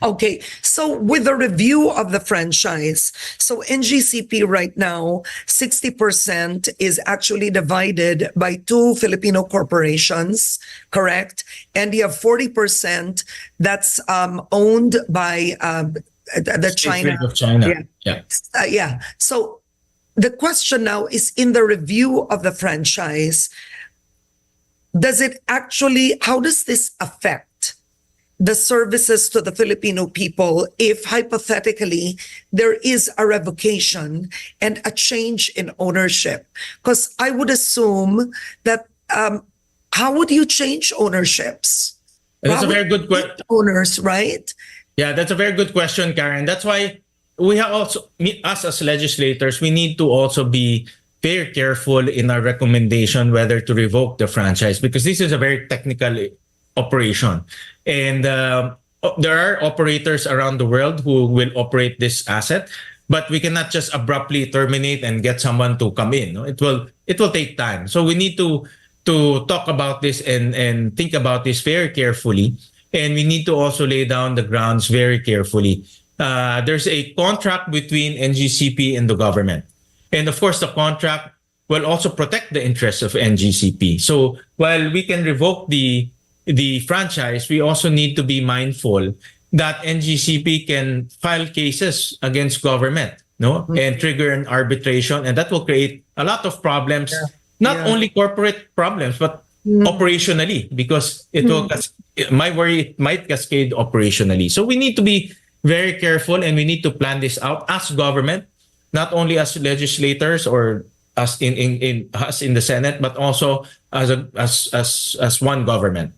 Okay, so with the review of the franchise, so NGCP right now, 60% is actually divided by two Filipino corporations, correct? And you have 40% that's owned by the State China. Grid of China. Yeah. Yeah. Yeah. So the question now is, in the review of the franchise, how does this affect the services to the Filipino people if hypothetically there is a revocation and a change in ownership? Because I would assume that how would you change ownerships? That's a very good question. Owners, right? Yeah, that's a very good question, Karen. That's why we have also, us as legislators, we need to also be very careful in our recommendation whether to revoke the franchise, because this is a very technical operation. And there are operators around the world who will operate this asset, but we cannot just abruptly terminate and get someone to come in. It will take time. So we need to talk about this and think about this very carefully. And we need to also lay down the grounds very carefully. There's a contract between NGCP and the government. And of course, the contract will also protect the interests of NGCP. So while we can revoke the franchise, we also need to be mindful that NGCP can file cases against government, and trigger an arbitration. And that will create a lot of problems, not only corporate problems, but operationally, because it might cascade operationally. So we need to be very careful, and we need to plan this out as government, not only as legislators or us in the Senate, but also as one government.